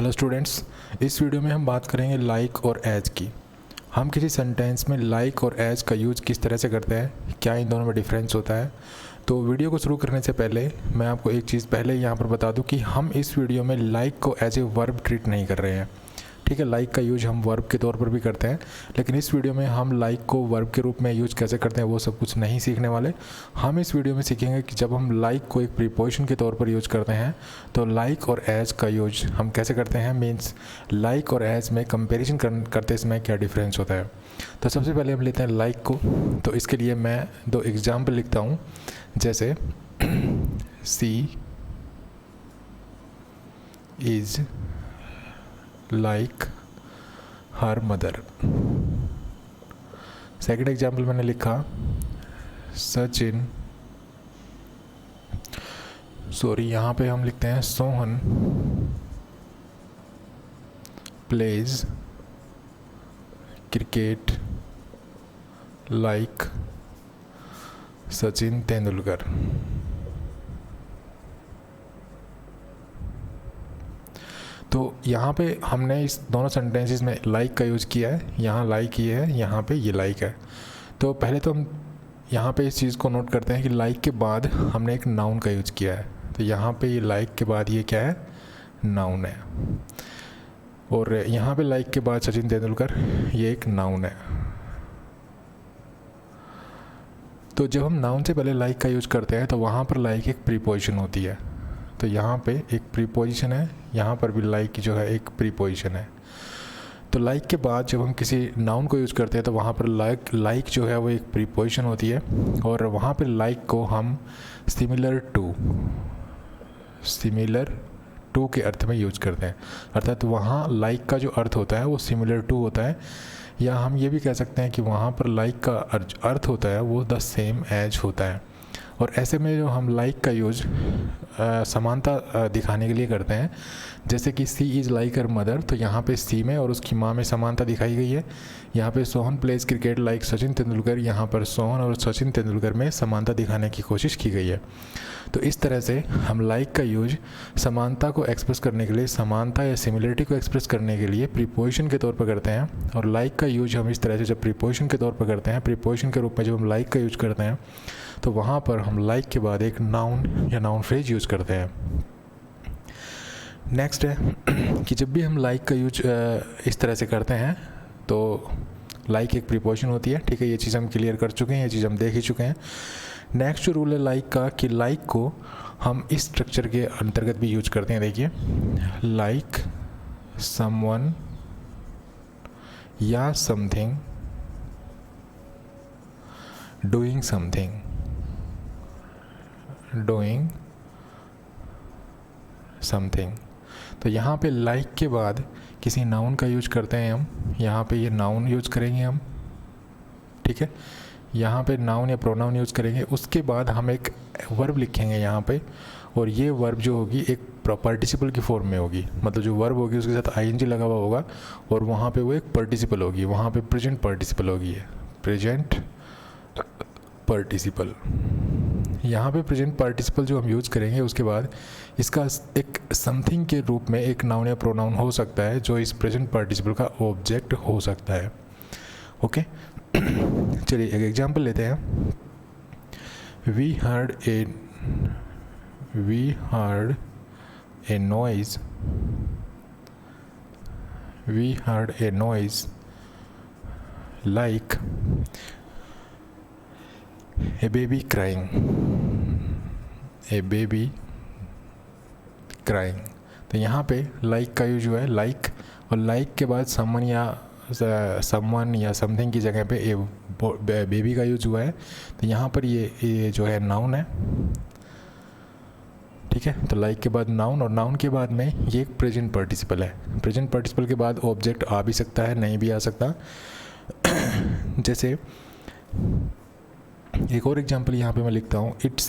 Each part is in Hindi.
हेलो स्टूडेंट्स, इस वीडियो में हम बात करेंगे लाइक और एज की। हम किसी सेंटेंस में लाइक और एज का यूज़ किस तरह से करते हैं, क्या इन दोनों में डिफरेंस होता है। तो वीडियो को शुरू करने से पहले मैं आपको एक चीज़ पहले यहाँ पर बता दूँ कि हम इस वीडियो में लाइक को एज ए वर्ब ट्रीट नहीं कर रहे हैं। ठीक है, लाइक का यूज हम वर्ब के तौर पर भी करते हैं, लेकिन इस वीडियो में हम लाइक को वर्ब के रूप में यूज कैसे करते हैं वो सब कुछ नहीं सीखने वाले। हम इस वीडियो में सीखेंगे कि जब हम लाइक को एक प्रीपोजिशन के तौर पर यूज करते हैं तो लाइक और एज का यूज हम कैसे करते हैं, मीन्स लाइक और एज में कंपेरिजन करते समय क्या डिफरेंस होता है। तो सबसे पहले हम लेते हैं लाइक को। तो इसके लिए मैं दो एग्जाम्पल लिखता हूँ, जैसे she is like her mother. Second example मैंने लिखा यहाँ पे हम लिखते हैं Sohan plays cricket like Sachin Tendulkar. तो यहाँ पे हमने इस दोनों सेंटेंसेस में लाइक का यूज़ किया है, यहाँ लाइक ये है, यहाँ पे ये लाइक है। तो पहले तो हम यहाँ पे इस चीज़ को नोट करते हैं कि लाइक के बाद हमने एक नाउन का यूज़ किया है। तो यहाँ पे ये लाइक के बाद ये क्या है, नाउन है, और यहाँ पे लाइक के बाद सचिन तेंदुलकर ये एक नाउन है। तो जब हम नाउन से पहले लाइक का यूज़ करते हैं तो वहाँ पर लाइक एक प्रीपोजिशन होती है। तो यहाँ पे एक प्रीपोजिशन है, यहाँ पर भी लाइक जो है एक प्रीपोजिशन है। तो लाइक के बाद जब हम किसी नाउन को यूज़ करते हैं तो वहाँ पर लाइक जो है वो एक प्रीपोजिशन होती है, और वहाँ पर लाइक को हम सिमिलर टू के अर्थ में यूज़ करते हैं। अर्थात वहाँ लाइक का जो अर्थ होता है वो सिमिलर टू होता है, या हम ये भी कह सकते हैं कि वहाँ पर लाइक का अर्थ होता है वो द सेम एज होता है। और ऐसे में जो हम लाइक का यूज़ समानता दिखाने के लिए करते हैं, जैसे कि सी इज़ लाइक हर मदर, तो यहाँ पे सी में और उसकी माँ में समानता दिखाई गई है। यहाँ पे Sohan plays cricket like Sachin Tendulkar, यहाँ पर सोहन और सचिन तेंदुलकर में समानता दिखाने की कोशिश की गई है। तो इस तरह से हम लाइक का यूज समानता को एक्सप्रेस करने के लिए, समानता या सिमिलरिटी को एक्सप्रेस करने के लिए प्रीपोजिशन के तौर पर करते हैं। और लाइक का यूज हम इस तरह से जब प्रीपोजिशन के तौर पर करते हैं, प्रीपोजिशन के रूप में जब हम लाइक का यूज करते हैं तो वहाँ पर हम लाइक के बाद एक नाउन या नाउन फ्रेज यूज़ करते हैं। नेक्स्ट है कि जब भी हम लाइक का यूज इस तरह से करते हैं तो लाइक एक प्रीपोजिशन होती है। ठीक है, ये चीज़ हम क्लियर कर चुके हैं, ये चीज़ हम देख ही चुके हैं। नेक्स्ट जो रूल है लाइक का कि लाइक को हम इस स्ट्रक्चर के अंतर्गत भी यूज करते हैं। देखिए, लाइक समवन या समथिंग डूइंग समथिंग। तो यहाँ पे लाइक के बाद किसी नाउन का यूज करते हैं हम, यहाँ पे ये नाउन यूज करेंगे हम। ठीक है, यहाँ पे नाउन या प्रोनाउन यूज करेंगे, उसके बाद हम एक वर्ब लिखेंगे यहाँ पे, और ये वर्ब जो होगी एक पार्टिसिपल की फॉर्म में होगी। मतलब जो वर्ब होगी उसके साथ आईएनजी लगा हुआ होगा, और वहाँ पे वो एक पार्टिसिपल होगी, वहाँ पे प्रेजेंट पार्टिसिपल होगी, प्रेजेंट पार्टिसिपल। यहाँ पे प्रेजेंट पार्टिसिपल जो हम यूज़ करेंगे, उसके बाद इसका एक समथिंग के रूप में एक नाउन या प्रोनाउन हो सकता है जो इस प्रेजेंट पार्टिसिपल का ऑब्जेक्ट हो सकता है। ओके, चलिए एक एग्जांपल लेते हैं। We heard a noise like a baby crying. तो यहाँ पे लाइक का यूज हुआ है, लाइक, और लाइक के बाद समवन या समथिंग की जगह पे बेबी का यूज हुआ है। तो यहाँ पर ये जो है नाउन है। ठीक है, तो लाइक के बाद नाउन, और नाउन के बाद में ये एक प्रेजेंट पार्टिसिपल है। प्रेजेंट पार्टिसिपल के बाद ऑब्जेक्ट आ भी सकता है, नहीं भी आ सकता। जैसे एक और एग्जांपल यहाँ पे मैं लिखता हूँ, it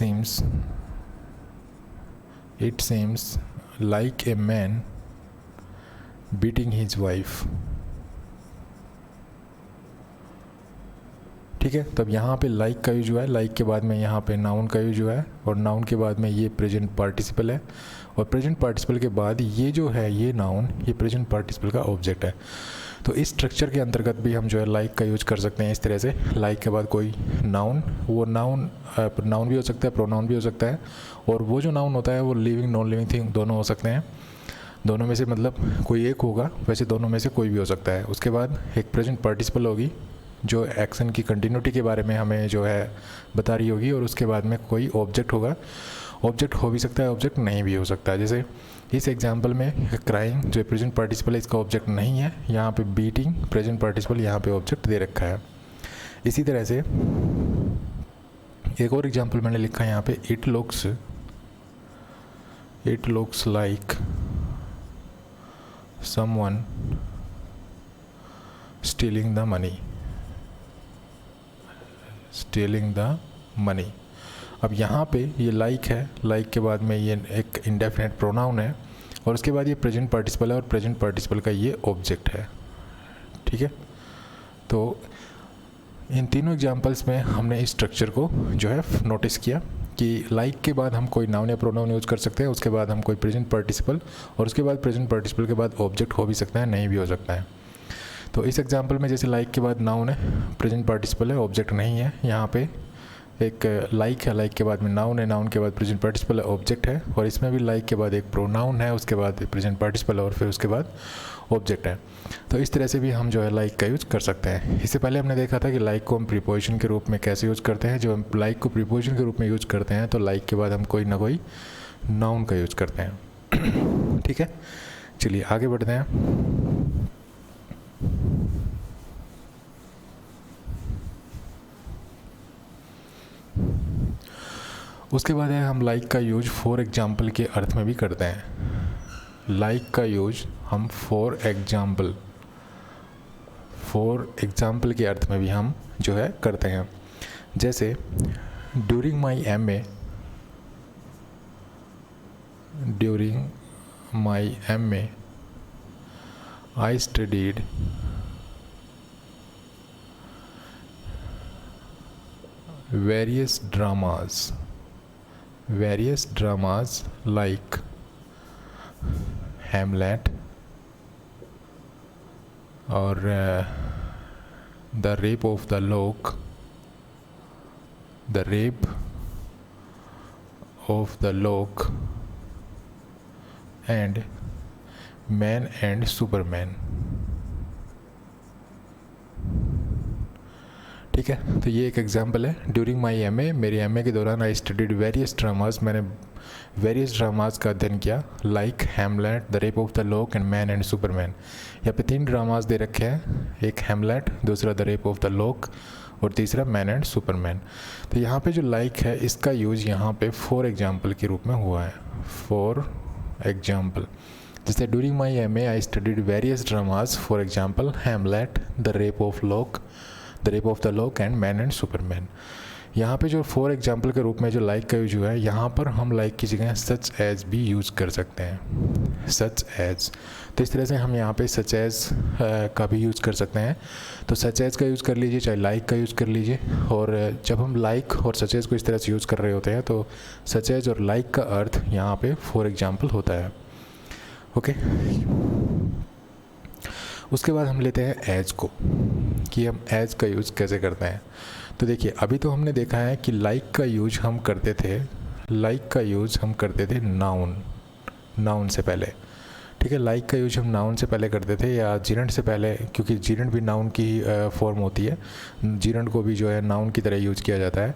seems like a man beating his wife. ठीक है। तब यहाँ पे लाइक का यूज हुआ है, लाइक के बाद में यहाँ पे नाउन का यूज हुआ है, और नाउन के बाद में ये प्रेजेंट पार्टिसिपल है, और प्रेजेंट पार्टिसिपल के बाद ये जो है ये नाउन, ये प्रेजेंट पार्टिसिपल का ऑब्जेक्ट है। तो इस स्ट्रक्चर के अंतर्गत भी हम जो है लाइक का यूज कर सकते हैं इस तरह से। लाइक के बाद कोई नाउन, वो नाउन भी हो सकता है, प्रोनाउन भी हो सकता है, और वो जो नाउन होता है वो लिविंग नॉन लिविंग थिंग दोनों हो सकते हैं। दोनों में से मतलब कोई एक होगा, वैसे दोनों में से कोई भी हो सकता है। उसके बाद एक प्रेजेंट पार्टिसिपल होगी जो एक्शन की कंटिन्यूटी के बारे में हमें जो है बता रही होगी, और उसके बाद में कोई ऑब्जेक्ट होगा। ऑब्जेक्ट हो भी सकता है, ऑब्जेक्ट नहीं भी हो सकता है। जैसे इस एग्जांपल में क्राइंग जो प्रेजेंट पार्टिसिपल है इसका ऑब्जेक्ट नहीं है, यहाँ पे बीटिंग प्रेजेंट पार्टिसिपल यहाँ पे ऑब्जेक्ट दे रखा है। इसी तरह से एक और एग्जांपल मैंने लिखा है यहाँ पे, it looks like someone stealing the money. अब यहाँ पे ये लाइक है, लाइक के बाद में ये एक इंडेफिनेट प्रोनाउन है, और उसके बाद ये प्रेजेंट पार्टिसिपल है, और प्रेजेंट पार्टिसिपल का ये ऑब्जेक्ट है। ठीक है। तो इन तीनों एग्जांपल्स में हमने इस स्ट्रक्चर को जो है नोटिस किया कि लाइक के बाद हम कोई नाउन या प्रोनाउन यूज़ कर सकते हैं, उसके बाद हम कोई प्रेजेंट पार्टिसिपल, और उसके बाद प्रेजेंट पार्टिसिपल के बाद ऑब्जेक्ट हो भी सकता है, नहीं भी हो सकता है। तो इस एग्जांपल में जैसे लाइक के बाद नाउन है, प्रेजेंट पार्टिसिपल है, ऑब्जेक्ट नहीं है। यहाँ पे एक लाइक है, लाइक के बाद में नाउन है, नाउन के बाद प्रेजेंट पार्टिसिपल है, ऑब्जेक्ट है, और इसमें भी लाइक के बाद एक प्रोनाउन है, उसके बाद प्रेजेंट पार्टिसिपल और फिर उसके बाद ऑब्जेक्ट है। तो इस तरह से भी हम जो है लाइक का यूज़ कर सकते हैं। इससे पहले हमने देखा था कि लाइक को हम प्रीपोजिशन के रूप में कैसे यूज़ करते हैं। जो हम लाइक को प्रीपोजिशन के रूप में यूज़ करते हैं तो लाइक के बाद हम कोई ना कोई नाउन का यूज़ करते हैं। ठीक है, चलिए आगे बढ़ते हैं। उसके बाद है हम लाइक का यूज फॉर एग्जाम्पल के अर्थ में भी करते हैं। लाइक का यूज हम फॉर एग्जाम्पल के अर्थ में भी हम जो है करते हैं। जैसे during my M A I studied various dramas like Hamlet or the Rape of the Lock and Man and Superman। ठीक है, तो ये एक एग्जांपल है। ड्यूरिंग माई एमए, मेरी एमए के दौरान आई स्टडीड वेरियस ड्रामास, मैंने वेरियस ड्रामास का अध्ययन किया। Like Hamlet, the rape of the lock and man and Superman. यहाँ पे 3 ड्रामास दे रखे हैं, एक हैमलेट, दूसरा the rape of the lock और तीसरा मैन एंड सुपरमैन। तो यहाँ पे जो लाइक है इसका यूज यहाँ पे फॉर एग्जाम्पल के रूप में हुआ है। फॉर एग्जाम्पल, जैसे during my MA I studied various dramas, for example Hamlet, the rape of the lock and man and Superman. यहाँ पे जो फॉर एग्जाम्पल के रूप में जो लाइक का यूज हुआ है, यहाँ पर हम लाइक की जगह सच एज भी यूज़ कर सकते हैं। सच एज, तो इस तरह से हम यहाँ पे सच एज का भी यूज़ कर सकते हैं। तो सच एज का यूज़ कर लीजिए, चाहे लाइक का यूज़ कर लीजिए। और जब हम लाइक और सच एज को इस तरह से यूज़ कर रहे होते हैं तो सच एज और लाइक का अर्थ यहाँ पे फॉर एग्जाम्पल होता है। ओके, उसके बाद हम लेते हैं एज को, कि हम एज का यूज़ कैसे करते हैं। तो देखिए, अभी तो हमने देखा है कि लाइक का यूज हम करते थे नाउन से पहले। ठीक है, लाइक का यूज हम नाउन से पहले करते थे या जीरेंट से पहले, क्योंकि जीरेंट भी नाउन की फॉर्म होती है। जीरेंट को भी जो है नाउन की तरह यूज किया जाता है,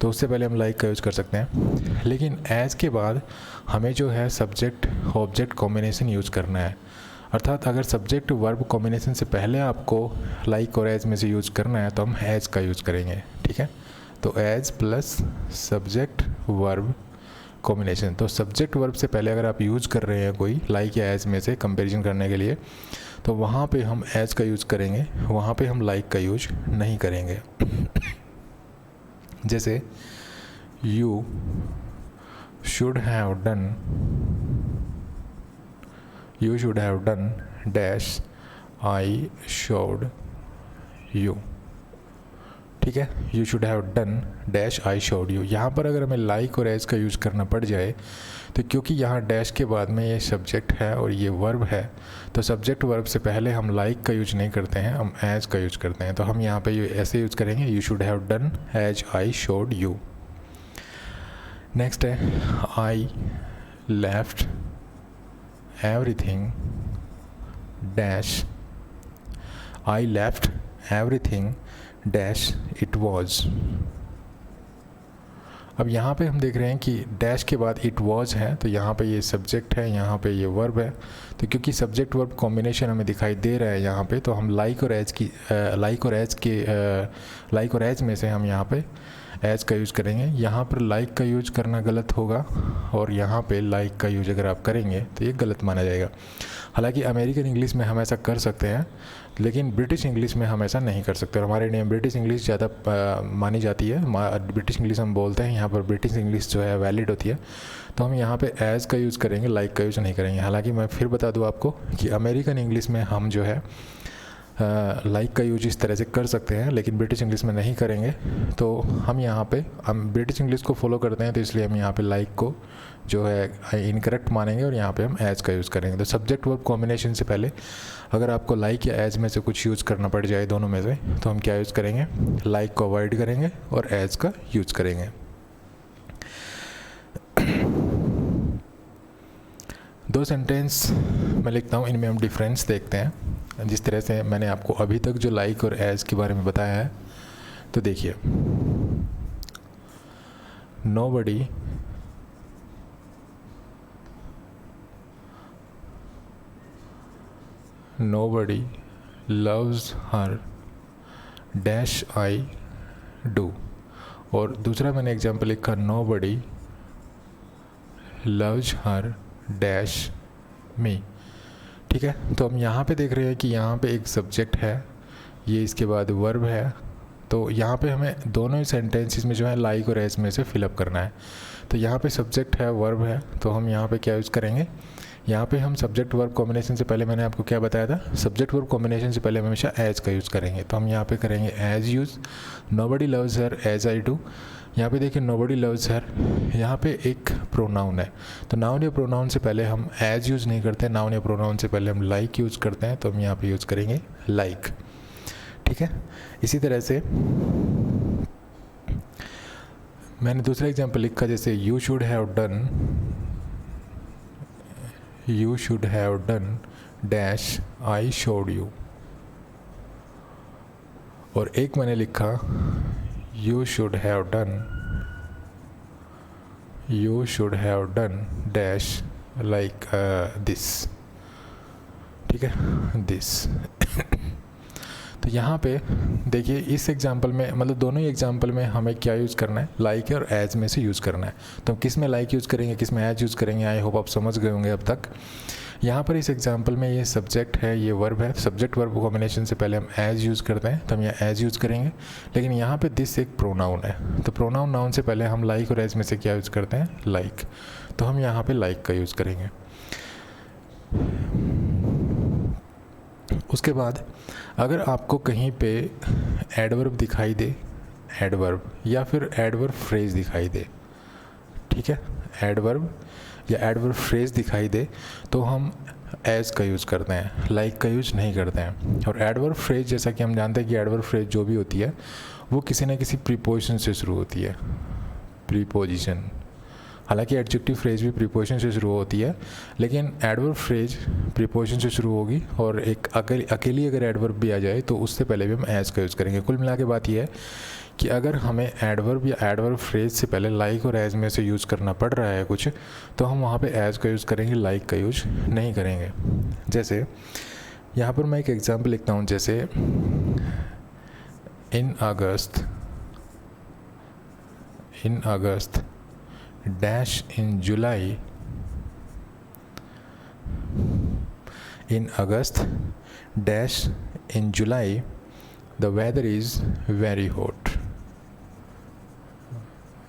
तो उससे पहले हम लाइक का यूज़ कर सकते हैं। लेकिन एज के बाद हमें जो है सब्जेक्ट ऑब्जेक्ट कॉम्बिनेशन यूज़ करना है। अर्थात अगर सब्जेक्ट वर्ब कॉम्बिनेशन से पहले आपको लाइक और एज में से यूज़ करना है तो हम एज का यूज़ करेंगे। ठीक है, तो as plus subject verb combination. तो सब्जेक्ट वर्ब से पहले अगर आप यूज़ कर रहे हैं कोई लाइक या एज में से कंपैरिजन करने के लिए, तो वहाँ पे हम एज का यूज़ करेंगे, वहाँ पे हम लाइक का यूज नहीं करेंगे। जैसे you should have done dash I showed you. ठीक ठीक है, you should have done dash I showed you. यहाँ पर अगर हमें लाइक और एज का यूज़ करना पड़ जाए तो क्योंकि यहाँ डैश के बाद में ये सब्जेक्ट है और ये वर्ब है, तो सब्जेक्ट वर्ब से पहले हम लाइक का यूज नहीं करते हैं, हम एज का यूज करते हैं। तो हम यहाँ पे ऐसे यूज करेंगे, you should have done as I showed you. Next है I left everything dash I left everything dash it was. अब यहाँ पे हम देख रहे हैं कि डैश के बाद इट वॉज है, तो यहाँ पे ये सब्जेक्ट है, यहाँ पे ये वर्ब है। तो क्योंकि सब्जेक्ट वर्ब कॉम्बिनेशन हमें दिखाई दे रहा है यहाँ पे, तो हम लाइक और एज में से हम यहाँ पे एज का यूज़ करेंगे। यहाँ पर लाइक का यूज करना गलत होगा और यहाँ पे लाइक का यूज अगर आप करेंगे तो ये गलत माना जाएगा। हालांकि अमेरिकन इंग्लिश में हम ऐसा कर सकते हैं, लेकिन ब्रिटिश इंग्लिश में हम ऐसा नहीं कर सकते। और हमारे इंडिया में ब्रिटिश इंग्लिश ज़्यादा मानी जाती है, ब्रिटिश इंग्लिश हम बोलते हैं, यहाँ पर ब्रिटिश इंग्लिश जो है वैलिड होती है। तो हम यहाँ पे एज का यूज़ करेंगे, लाइक का यूज़ नहीं करेंगे। हालांकि मैं फिर बता दूँ आपको कि अमेरिकन इंग्लिश में हम जो है लाइक का यूज इस तरह से कर सकते हैं, लेकिन ब्रिटिश इंग्लिश में नहीं करेंगे। तो हम यहाँ पे ब्रिटिश इंग्लिश को फॉलो करते हैं, तो इसलिए हम यहाँ पे लाइक को जो है इनकरेक्ट मानेंगे और यहाँ पे हम एज का यूज़ करेंगे। तो सब्जेक्ट वर्ब कॉम्बिनेशन से पहले अगर आपको लाइक या एज में से कुछ यूज़ करना पड़ जाए दोनों में से, तो हम क्या यूज़ करेंगे, लाइक को अवॉइड करेंगे और एज का यूज़ करेंगे। दो सेंटेंस मैं लिखता हूँ, इनमें हम डिफरेंस देखते हैं। जिस तरह से मैंने आपको अभी तक जो लाइक और एज के बारे में बताया है, तो देखिए, nobody loves her dash I do. और दूसरा मैंने एग्जाम्पल लिखा, नोबडी लव्स हर डैश मी। ठीक है, तो हम यहाँ पे देख रहे हैं कि यहाँ पे एक सब्जेक्ट है, ये इसके बाद वर्ब है। तो यहाँ पे हमें दोनों ही सेंटेंसेस में जो है लाइक और एज में से फिलअप करना है। तो यहाँ पे सब्जेक्ट है, वर्ब है, तो हम यहाँ पे क्या यूज़ करेंगे, यहाँ पे हम सब्जेक्ट वर्ब कॉम्बिनेशन से पहले मैंने आपको क्या बताया था, सब्जेक्ट वर्ब कॉम्बिनेशन से पहले हम हमेशा एज का यूज़ करेंगे। तो हम यहाँ पे करेंगे as use, nobody loves her as I do. यहाँ पे देखिए नोबडी लव्स हर, यहाँ पे एक प्रोनाउन है, तो नाउन या प्रोनाउन से पहले हम एज यूज़ नहीं करते, नाउन या प्रोनाउन से पहले हम लाइक यूज़ करते हैं। तो हम यहाँ पे यूज़ करेंगे लाइक। ठीक है, इसी तरह से मैंने दूसरा एग्जाम्पल लिखा, जैसे you should have done dash I showed you. और एक मैंने लिखा, you should have done dash like this. ठीक है, दिस। तो यहाँ पे देखिए, इस एग्जाम्पल में मतलब दोनों ही एग्जाम्पल में हमें क्या यूज़ करना है, लाइक और एज में से यूज़ करना है। तो हम किस में लाइक यूज़ करेंगे, किस में एज यूज़ करेंगे, आई होप आप समझ गए होंगे अब तक। यहाँ पर इस एग्जाम्पल में ये सब्जेक्ट है, ये वर्ब है, सब्जेक्ट वर्ब कॉम्बिनेशन से पहले हम एज यूज़ करते हैं, तो हम यहाँ एज यूज़ करेंगे। लेकिन यहाँ पे दिस एक प्रोनाउन है, तो प्रोनाउन नाउन से पहले हम लाइक और एज में से क्या यूज़ करते हैं, लाइक। तो हम यहाँ पे लाइक का यूज़ करेंगे। उसके बाद अगर आपको कहीं पे एडवर्ब दिखाई दे, एडवर्ब या फिर एडवर्ब फ्रेज दिखाई दे, ठीक है, एडवर्ब या एडवर्ब फ्रेज दिखाई दे, तो हम एज का यूज़ करते हैं, लाइक का यूज़ नहीं करते हैं। और एडवर्ब फ्रेज, जैसा कि हम जानते हैं कि एडवर्ब फ्रेज जो भी होती है वो किसी न किसी प्रीपोजिशन से शुरू होती है, प्रीपोजिशन। हालांकि एडजेक्टिव फ्रेज भी प्रीपोजिशन से शुरू होती है, लेकिन एडवर्ब फ्रेज प्रीपोजिशन से शुरू होगी। और एक अकेली अगर एडवर्ब भी आ जाए तो उससे पहले भी हम एज का यूज़ करेंगे। कुल मिला के बात यह है कि अगर हमें एडवर्ब या एडवर्ब फ्रेज से पहले लाइक और एज में से यूज़ करना पड़ रहा है कुछ, तो हम वहाँ पे एज का यूज़ करेंगे, लाइक का यूज़ नहीं करेंगे। जैसे यहाँ पर मैं एक एग्जांपल लिखता हूँ, जैसे in August dash in July, in August dash in July the weather is very hot,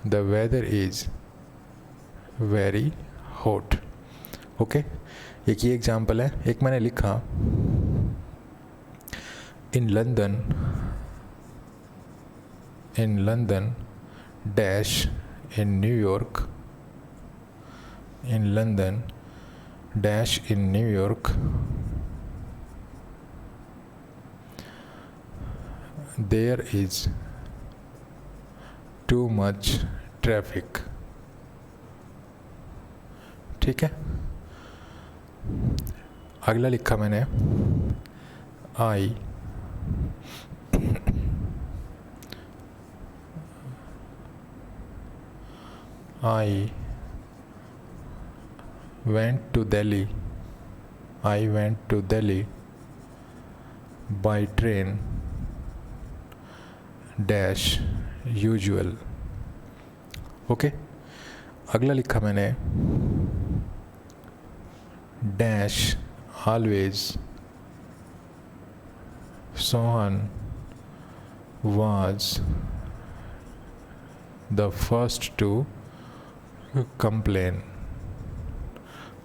the weather is very hot. Okay, एक ये एग्जाम्पल है। एक मैंने लिखा, in London in London dash in New York, in London dash in New York there is too much traffic। ठीक है, अगला लिखा मैंने I went to Delhi by train dash usual। Okay, अगला लिखा मैंने dash always Sohan was the first to complain।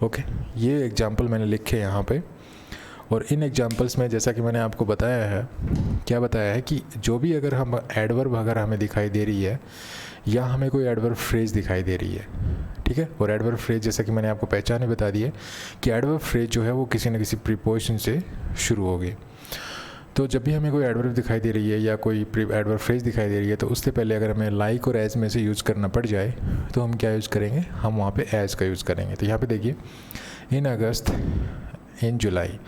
Okay, ये एग्जाम्पल मैंने लिखे यहाँ पे। और इन एग्जाम्पल्स में जैसा कि मैंने आपको बताया है, क्या बताया है कि जो भी अगर हम एडवर्ब अगर हमें दिखाई दे रही है या हमें कोई एडवर्ब फ्रेज़ दिखाई दे रही है, ठीक है, और एडवर्ब फ्रेज़ जैसा कि मैंने आपको पहचाने बता दी है कि एडवर्ब फ्रेज़ जो है वो किसी न किसी प्रीपोजिशन से शुरू होगी। तो जब भी हमें कोई एडवर्ब दिखाई दे रही है या कोई एडवर्ब फ्रेज़ दिखाई दे रही है तो उससे पहले अगर हमें लाइक और एज़ में से यूज़ करना पड़ जाए तो हम क्या यूज़ करेंगे, हम वहाँ पे एज़ का यूज़ करेंगे। तो यहाँ पे देखिए इन अगस्त, इन जुलाई,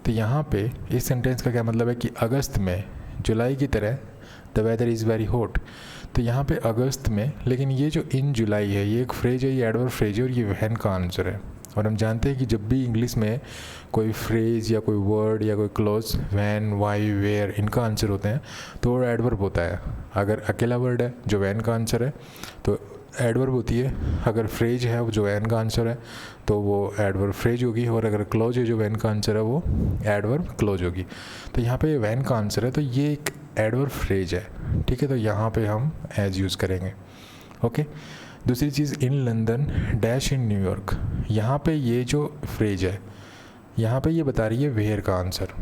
तो यहाँ पे इस सेंटेंस का क्या मतलब है कि अगस्त में जुलाई की तरह the weather is very hot. तो यहाँ पे अगस्त में, लेकिन ये जो इन जुलाई है ये एक फ्रेज है, ये एडवर्ब फ्रेज है और ये व्हेन का आंसर है। और हम जानते हैं कि जब भी इंग्लिश में कोई फ्रेज या कोई वर्ड या कोई क्लॉज व्हेन, वाई, वेयर इनका आंसर होते हैं तो वो एडवर्ब होता है। अगर अकेला वर्ड है जो व्हेन का आंसर है तो एडवर्ब होती है, अगर फ्रेज है जो व्हेन का आंसर है तो वो एडवर्ब फ्रेज होगी, और अगर क्लॉज है जो व्हेन का आंसर है वो एडवर्ब क्लॉज होगी। तो यहाँ पे व्हेन का आंसर है तो ये एक एडवर्ब फ्रेज है, ठीक है। तो यहाँ पे हम एज यूज़ करेंगे। ओके, दूसरी चीज़ in London dash in New York, यहाँ पे ये जो फ्रेज है यहाँ पे ये बता रही है वेयर का आंसर,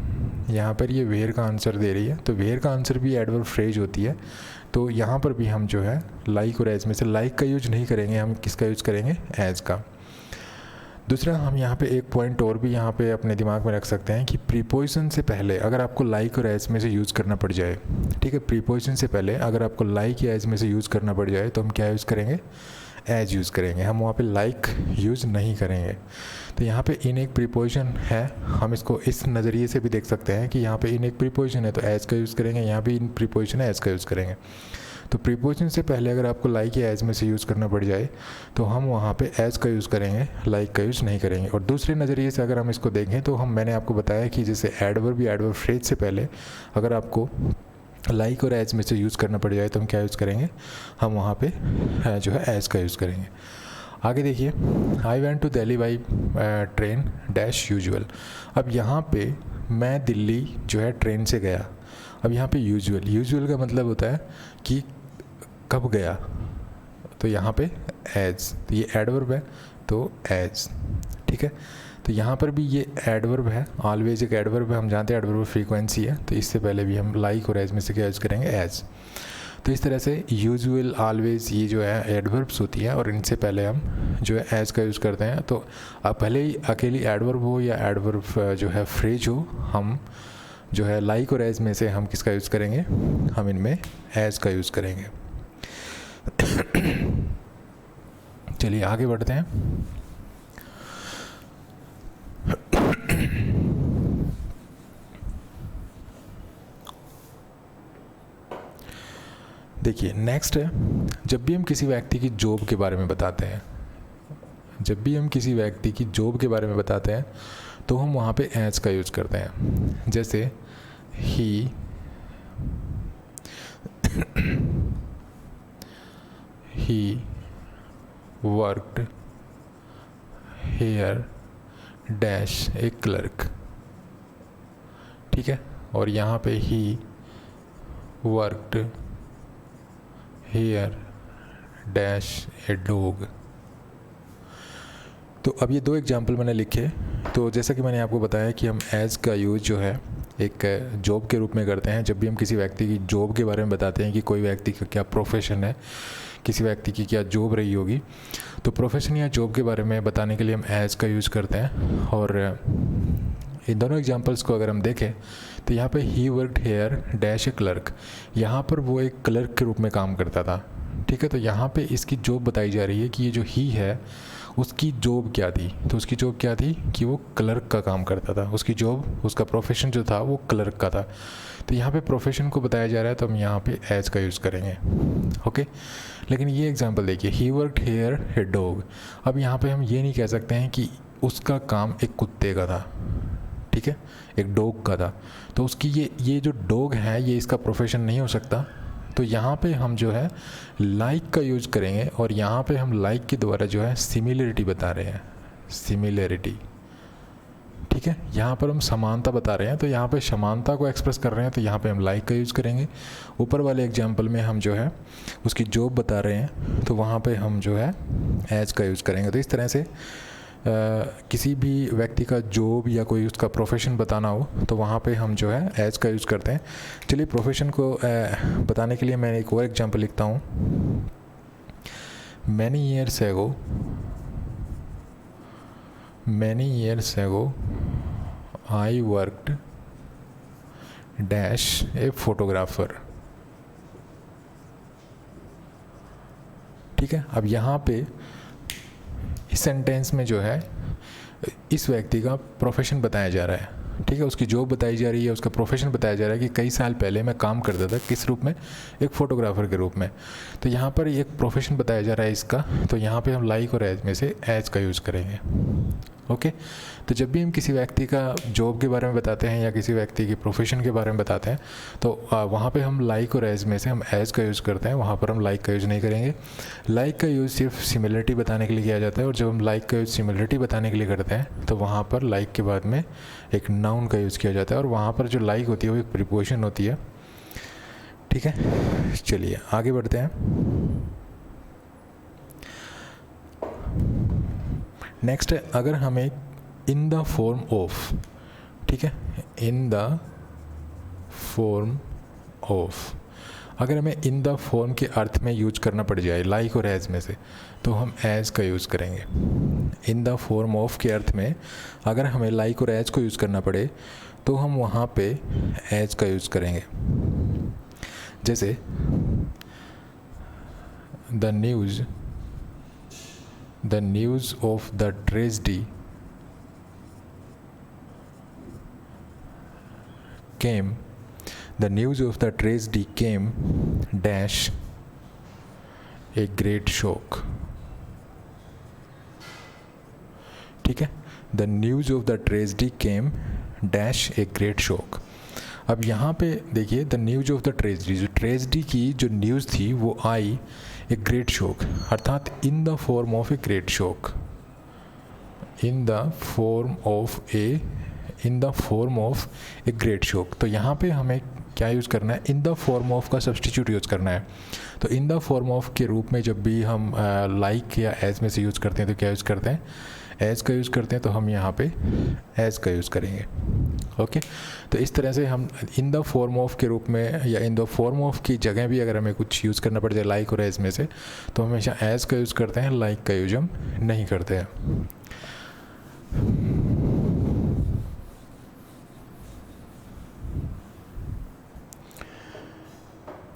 यहाँ पर ये वेयर का आंसर दे रही है। तो वेयर का आंसर भी एडवर्ब फ्रेज होती है। तो यहाँ पर भी हम जो है लाइक और एज में से लाइक का यूज नहीं करेंगे, हम किसका यूज़ करेंगे, एज का। दूसरा हम यहाँ पे एक पॉइंट और भी यहाँ पे अपने दिमाग में रख सकते हैं कि प्रीपोजिशन से पहले अगर आपको लाइक और एज में से यूज़ करना पड़ जाए, ठीक है, प्रीपोजिशन से पहले अगर आपको लाइक या एज में से यूज़ करना पड़ जाए तो हम क्या यूज़ करेंगे, एज यूज़ करेंगे। हम वहाँ पे लाइक यूज़ नहीं करेंगे। तो यहाँ पे इन एक प्रीपोजिशन है, हम इसको इस नज़रिए से भी देख सकते हैं कि यहाँ पे इन एक प्रीपोजिशन है तो एज का यूज़ करेंगे, यहाँ भी इन प्रीपोजिशन है एज का यूज़ करेंगे। तो प्रीपोजिशन से पहले अगर आपको लाइक या एज में से यूज़ करना पड़ जाए तो हम वहाँ पे एज का यूज़ करेंगे, लाइक का यूज़ नहीं करेंगे। और दूसरे नज़रिए से अगर हम इसको देखें तो मैंने आपको बताया कि जैसे एडवर्ब या एडवर्ब फ्रेज से पहले अगर आपको लाइक और एज में से यूज़ करना पड़ जाए तो हम क्या यूज़ करेंगे, हम वहाँ पे जो है एज का यूज़ करेंगे। आगे देखिए I went to Delhi by train dash usual. अब यहाँ पे मैं दिल्ली जो है ट्रेन से गया। अब यहाँ पे यूजुअल का मतलब होता है कि कब गया, तो यहाँ पे एज, तो ये एडवर्ब है तो एज, ठीक है। तो यहाँ पर भी ये एडवर्ब है, ऑलवेज एक एडवर्ब है, हम जानते हैं एडवर्ब फ्रीक्वेंसी है, तो इससे पहले भी हम लाइक और एज में से क्या यूज़ करेंगे, एज। तो इस तरह से यूजुअल, ऑलवेज ये जो है एडवर्ब्स होती हैं और इनसे पहले हम जो है एज का यूज़ करते हैं। तो अब भले ही अकेली एडवर्ब हो या एडवर्ब जो है फ्रेज हो, हम जो है लाइक और एज में से हम किसका यूज़ करेंगे, हम इनमें एज का यूज़ करेंगे। चलिए आगे बढ़ते हैं। देखिए नेक्स्ट है, जब भी हम किसी व्यक्ति की जॉब के बारे में बताते हैं, जब भी हम किसी व्यक्ति की जॉब के बारे में बताते हैं तो हम वहाँ पे एज का यूज़ करते हैं। जैसे he worked here dash a clerk, ठीक है। और यहाँ पे he worked here dash a dog. तो अब ये दो एग्जाम्पल मैंने लिखे। तो जैसा कि मैंने आपको बताया कि हम एज का यूज़ जो है एक जॉब के रूप में करते हैं। जब भी हम किसी व्यक्ति की जॉब के बारे में बताते हैं कि कोई व्यक्ति का क्या प्रोफेशन है, किसी व्यक्ति की क्या जॉब रही होगी, तो प्रोफेशन या जॉब के बारे में बताने के लिए हम एज का यूज़ करते हैं। और इन दोनों एग्जांपल्स को अगर हम देखें तो यहाँ पे he worked here dash a clerk, यहाँ पर वो एक क्लर्क के रूप में काम करता था, ठीक है। तो यहाँ पे इसकी जॉब बताई जा रही है कि ये जो ही है उसकी जॉब क्या थी। तो उसकी जॉब क्या थी कि वो क्लर्क का काम करता था, उसकी जॉब, उसका प्रोफेशन जो था वो क्लर्क का था। तो यहाँ पे प्रोफेशन को बताया जा रहा है तो हम यहाँ पे एज का यूज़ करेंगे, ओके। लेकिन ये एग्जांपल देखिए, he worked here a dog. अब यहाँ पे हम ये नहीं कह सकते हैं कि उसका काम एक कुत्ते का था, ठीक है, एक डॉग का था। तो उसकी ये जो डॉग है ये इसका प्रोफेशन नहीं हो सकता। तो यहाँ पे हम जो है लाइक का यूज़ करेंगे और यहाँ पे हम लाइक के द्वारा जो है सिमिलरिटी बता रहे हैं, सिमिलरिटी, ठीक है। यहाँ पर हम समानता बता रहे हैं, तो यहाँ पे समानता को एक्सप्रेस कर रहे हैं, तो यहाँ पे हम लाइक का यूज़ करेंगे। ऊपर वाले एग्जाम्पल में हम जो है उसकी जॉब बता रहे हैं, तो वहाँ पे हम जो है एज का यूज़ करेंगे। तो इस तरह से किसी भी व्यक्ति का जॉब या कोई उसका प्रोफेशन बताना हो तो वहाँ पे हम जो है एज का यूज़ करते हैं। चलिए प्रोफेशन को बताने के लिए मैं एक और एग्जांपल लिखता हूँ। Many years ago I worked dash A photographer, ठीक है। अब यहाँ पे इस सेंटेंस में जो है इस व्यक्ति का प्रोफेशन बताया जा रहा है, ठीक है, उसकी जॉब बताई जा रही है, उसका प्रोफेशन बताया जा रहा है कि कई साल पहले मैं काम करता था किस रूप में, एक फ़ोटोग्राफ़र के रूप में। तो यहाँ पर एक प्रोफेशन बताया जा रहा है इसका, तो यहाँ पे हम लाइक और एज में से एज का यूज़ करेंगे, ओके। तो जब भी हम किसी व्यक्ति का जॉब के बारे में बताते हैं या किसी व्यक्ति की प्रोफेशन के बारे में बताते हैं तो वहाँ पे हम लाइक और एज में से हम एज का यूज़ करते हैं, वहाँ पर हम लाइक का यूज़ नहीं करेंगे। लाइक का यूज़ सिर्फ सिमिलरिटी बताने के लिए किया जाता है, और जब हम लाइक का यूज़ सिमिलरिटी बताने के लिए करते हैं तो वहाँ पर लाइक के बाद में एक नाउन का यूज़ किया जाता है, और वहाँ पर जो लाइक होती है वो एक प्रीपोजिशन होती है, ठीक है। चलिए आगे बढ़ते हैं। नेक्स्ट है, अगर हमें इन द फॉर्म ऑफ, ठीक है, इन द फॉर्म ऑफ, अगर हमें इन द फॉर्म के अर्थ में यूज करना पड़ जाए लाइक और एज में से, तो हम एज का यूज़ करेंगे। इन द फॉर्म ऑफ के अर्थ में अगर हमें लाइक और एज को यूज़ करना पड़े तो हम वहाँ पे एज का यूज़ करेंगे। जैसे the news of the tragedy came, the news of the tragedy came dash a great shock, ठीक है। The news of the tragedy came dash a great shock. अब यहाँ पे देखिए, the news of the tragedy, जो ट्रेजेडी की जो न्यूज़ थी वो आई ए ग्रेट शॉक, अर्थात in the form of a great shock, in the form of a great shock. तो यहाँ पे हमें क्या यूज़ करना है, इन द फॉर्म ऑफ का सब्सटीट्यूट यूज़ करना है। तो इन द फॉर्म ऑफ के रूप में जब भी हम लाइक या एज में से यूज़ करते हैं तो क्या यूज़ करते हैं, एज का यूज़ करते हैं, तो हम यहाँ पे एज का यूज़ करेंगे, ओके। तो इस तरह से हम इन द फॉर्म ऑफ के रूप में या इन द फॉर्म ऑफ की जगह भी अगर हमें कुछ यूज़ करना पड़ जाए लाइक और एज में से, तो हमेशा एज का यूज़ करते हैं, लाइक का यूज़ हम नहीं करते हैं।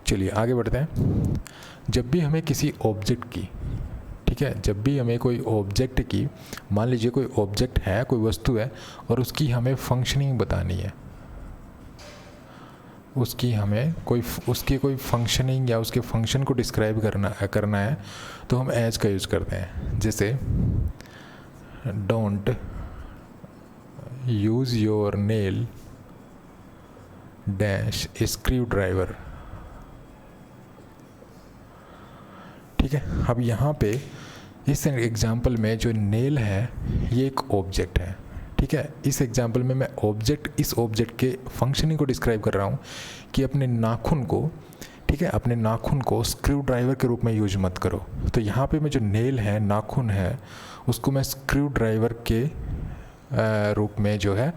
चलिए आगे बढ़ते हैं। जब भी हमें किसी ऑब्जेक्ट की, ठीक है, जब भी हमें कोई ऑब्जेक्ट की, मान लीजिए कोई ऑब्जेक्ट है, कोई वस्तु है और उसकी हमें फंक्शनिंग बतानी है, उसकी हमें उसकी कोई फंक्शनिंग या उसके फंक्शन को डिस्क्राइब करना है, तो हम एज का यूज़ करते हैं। जैसे don't use your nail dash screw driver, ठीक है। अब यहाँ पे इस एग्जाम्पल में जो नेल है ये एक ऑब्जेक्ट है, ठीक है। इस एग्जाम्पल में मैं इस ऑब्जेक्ट के फंक्शनिंग को डिस्क्राइब कर रहा हूँ कि अपने नाखून को, ठीक है, अपने नाखून को स्क्रू ड्राइवर के रूप में यूज मत करो। तो यहाँ पे मैं जो नेल है, नाखून है, उसको मैं स्क्रू ड्राइवर के रूप में जो है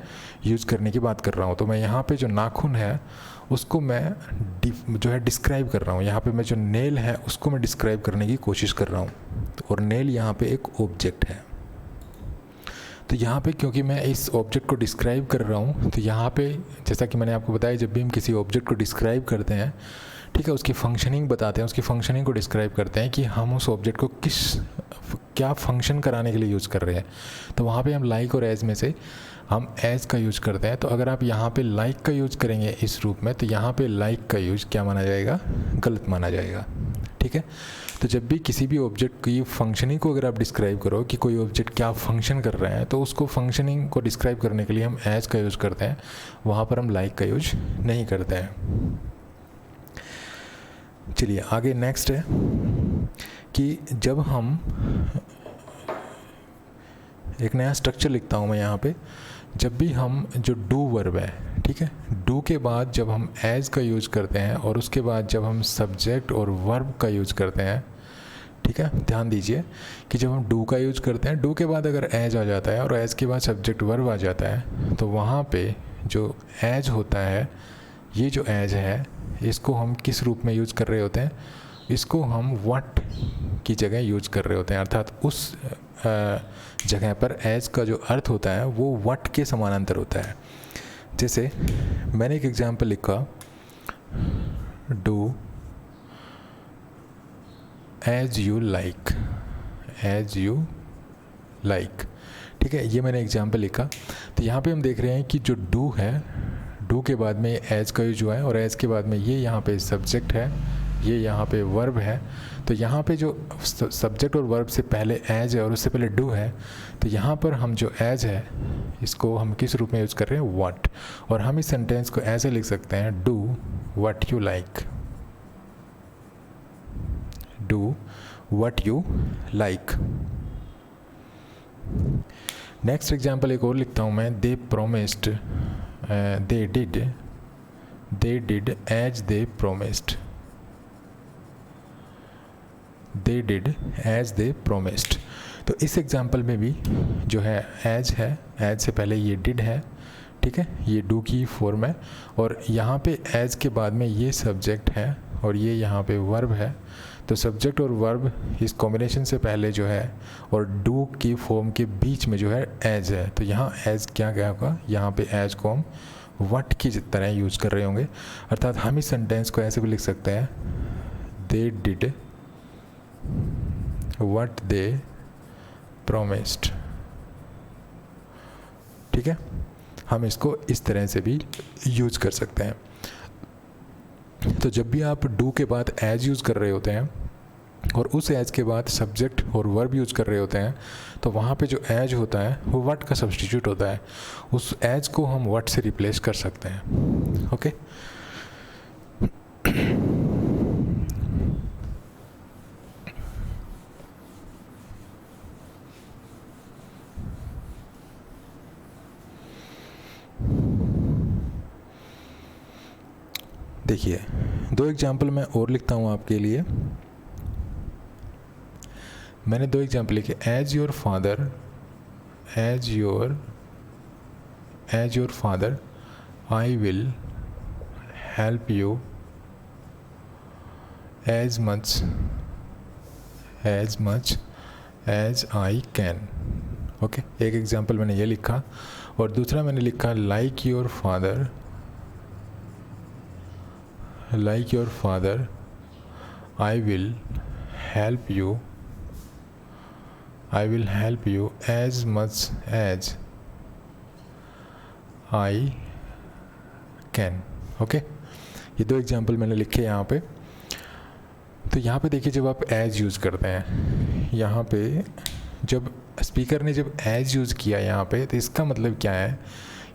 यूज़ करने की बात कर रहा हूँ। तो मैं यहाँ पे जो नाखून है उसको मैं जो है डिस्क्राइब कर रहा हूँ, यहाँ पे मैं जो नेल है उसको मैं डिस्क्राइब करने की कोशिश कर रहा हूँ, और नेल यहाँ पे एक ऑब्जेक्ट है। तो यहाँ पे क्योंकि मैं इस ऑब्जेक्ट को डिस्क्राइब कर रहा हूँ, तो यहाँ पे जैसा कि मैंने आपको बताया, जब भी हम किसी ऑब्जेक्ट को डिस्क्राइब करते हैं, ठीक है, उसकी फंक्शनिंग बताते हैं, उसकी फंक्शनिंग को डिस्क्राइब करते हैं कि हम उस ऑब्जेक्ट को क्या फंक्शन कराने के लिए यूज़ कर रहे हैं। तो वहाँ पे हम लाइक और एज में से हम एज का यूज़ करते हैं। तो अगर आप यहाँ पे लाइक का यूज़ करेंगे इस रूप में, तो यहाँ पे लाइक का यूज़ क्या माना जाएगा, गलत माना जाएगा, ठीक है। तो जब भी किसी भी ऑब्जेक्ट की फंक्शनिंग को अगर आप डिस्क्राइब करो कि कोई ऑब्जेक्ट क्या फंक्शन कर रहा है, तो उसको फंक्शनिंग को डिस्क्राइब करने के लिए हम एज का यूज़ करते हैं, वहाँ पर हम लाइक का यूज नहीं करते हैं। चलिए आगे नेक्स्ट है कि जब हम एक नया स्ट्रक्चर लिखता हूँ मैं यहाँ पे, जब भी हम जो डू वर्ब है, ठीक है, डू के बाद जब हम एज का यूज़ करते हैं और उसके बाद जब हम सब्जेक्ट और वर्ब का यूज़ करते हैं, ठीक है, ध्यान दीजिए कि जब हम डू का यूज़ करते हैं, डू के बाद अगर एज आ जाता है और एज के बाद सब्जेक्ट वर्ब आ जाता है, तो वहाँ पे जो एज होता है, ये जो एज है, इसको हम किस रूप में यूज़ कर रहे होते हैं, इसको हम व्हाट की जगह यूज़ कर रहे होते हैं। अर्थात उस जगह पर एज का जो अर्थ होता है वो व्हाट के समानांतर होता है। जैसे मैंने एक एग्जाम्पल लिखा, do as you like, as you like, ठीक है, ये मैंने एग्जाम्पल लिखा। तो यहाँ पे हम देख रहे हैं कि जो डू है, डू के बाद में एज का यूज हुआ है और एज के बाद में ये यहाँ पे सब्जेक्ट है, ये यहाँ पे वर्ब है। तो यहाँ पे जो सब्जेक्ट और वर्ब से पहले एज है और उससे पहले डू है, तो यहाँ पर हम जो एज है इसको हम किस रूप में यूज़ कर रहे हैं, व्हाट। और हम इस सेंटेंस को ऐसे लिख सकते हैं, do what you like, do what you like. Next example एक और लिखता हूँ मैं, दे promised, they did as they promised, they did as they promised। तो इस एग्जाम्पल में भी जो है एज है, एज से पहले ये डिड है, ठीक है, ये डू की फॉर्म है, और यहाँ पे एज के बाद में ये सब्जेक्ट है और ये यहाँ पे वर्ब है। तो सब्जेक्ट और वर्ब इस कॉम्बिनेशन से पहले जो है और डू की फॉर्म के बीच में जो है एज है। तो यहाँ एज क्या होगा, यहाँ पे एज को हम व्हाट की तरह यूज़ कर रहे होंगे। अर्थात हम इस सेंटेंस को ऐसे भी लिख सकते हैं, they did what they promised, ठीक है, हम इसको इस तरह से भी यूज़ कर सकते हैं। तो जब भी आप डू के बाद एज यूज़ कर रहे होते हैं और उस एज के बाद सब्जेक्ट और वर्ब यूज़ कर रहे होते हैं, तो वहाँ पे जो एज होता है वो व्हाट का सब्स्टिट्यूट होता है। उस एज को हम व्हाट से रिप्लेस कर सकते हैं। ओके, देखिए दो एग्जाम्पल मैं और लिखता हूँ आपके लिए। मैंने दो एग्जाम्पल लिखे, as your father, as your father I will help you as much as I can. Okay, एक एग्जाम्पल मैंने ये लिखा और दूसरा मैंने लिखा like your father I will help you as much as I can। Okay, ये दो एग्जाम्पल मैंने लिखे यहाँ पे। तो यहाँ पे देखिए, जब आप एज यूज़ करते हैं, यहाँ पे जब स्पीकर ने जब एज यूज़ किया यहाँ पे, तो इसका मतलब क्या है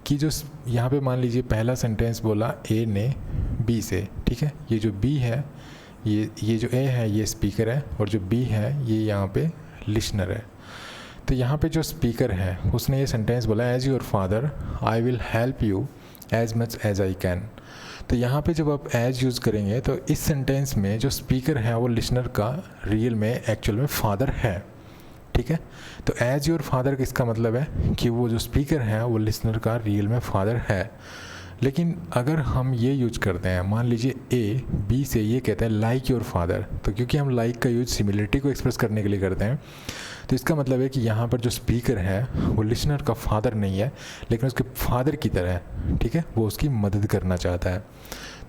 कि जो यहाँ पे मान लीजिए पहला सेंटेंस बोला ए ने बी से, ठीक है, ये जो बी है, ये जो ए है ये स्पीकर है और जो बी है ये यहाँ पे लिसनर है। तो यहाँ पे जो स्पीकर है उसने ये सेंटेंस बोला, as your father I will help you as much as I can. तो यहाँ पे जब आप एज यूज़ करेंगे तो इस सेंटेंस में जो स्पीकर है वो लिसनर का रियल में एक्चुअल में फादर है। ठीक है। तो एज योर फादर किसका मतलब है कि वो जो स्पीकर है वो लिसनर का रियल में फादर है। लेकिन अगर हम ये यूज करते हैं, मान लीजिए ए बी से ये कहता है लाइक योर फादर, तो क्योंकि हम लाइक का यूज सिमिलरिटी को एक्सप्रेस करने के लिए करते हैं, तो इसका मतलब है कि यहाँ पर जो स्पीकर है वो लिसनर का फादर नहीं है, लेकिन उसके फादर की तरह है, ठीक है, वो उसकी मदद करना चाहता है।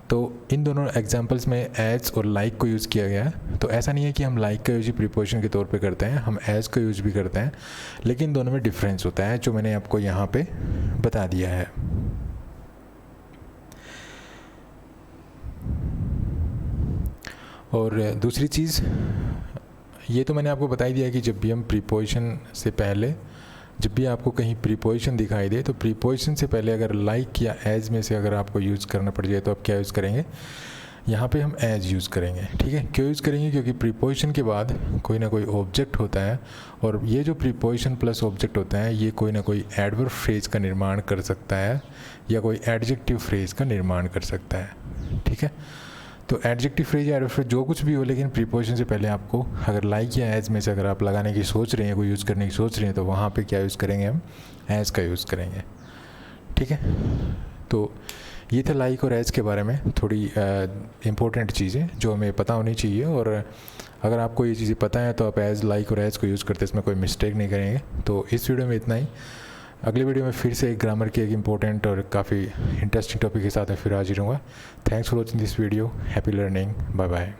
तो इन दोनों एग्जांपल्स में एज और लाइक को यूज़ किया गया है। तो ऐसा नहीं है कि हम लाइक का यूज प्रीपोजिशन के तौर पे करते हैं, हम एज का यूज भी करते हैं, लेकिन दोनों में डिफरेंस होता है जो मैंने आपको यहाँ पे बता दिया है। और दूसरी चीज़ ये तो मैंने आपको बता ही दिया कि जब भी हम प्रीपोजिशन से पहले, जब भी आपको कहीं प्रीपोजिशन दिखाई दे, तो प्रीपोजिशन से पहले अगर लाइक या एज में से अगर आपको यूज़ करना पड़ जाए तो आप क्या यूज़ करेंगे, यहाँ पे हम एज यूज़ करेंगे, ठीक है। क्यों यूज़ करेंगे, क्योंकि प्रीपोजिशन के बाद कोई ना कोई ऑब्जेक्ट होता है, और ये जो प्रीपोजिशन प्लस ऑब्जेक्ट होता है ये कोई ना कोई एडवर्ब फ्रेज का निर्माण कर सकता है या कोई एडजेक्टिव फ्रेज का निर्माण कर सकता है, ठीक है। तो एडजेक्टिव फ्रेज या एडवर्ब फ्रेज जो कुछ भी हो, लेकिन प्रीपोजिशन से पहले आपको अगर लाइक या एज में से अगर आप लगाने की सोच रहे हैं, कोई यूज़ करने की सोच रहे हैं, तो वहाँ पे क्या यूज़ करेंगे, हम एज का यूज़ करेंगे, ठीक है। तो ये था लाइक और एज के बारे में थोड़ी इम्पोर्टेंट चीज़ें जो हमें पता होनी चाहिए, और अगर आपको ये चीज़ें पता है तो आप एज, लाइक और एज को यूज़ करते इसमें कोई मिस्टेक नहीं करेंगे। तो इस वीडियो में इतना ही। अगले वीडियो में फिर से एक ग्रामर की एक इम्पोर्टेंट और काफ़ी इंटरेस्टिंग टॉपिक के साथ मैं फिर हाजिर हूँगा। Thanks for watching this video. Happy learning. Bye bye.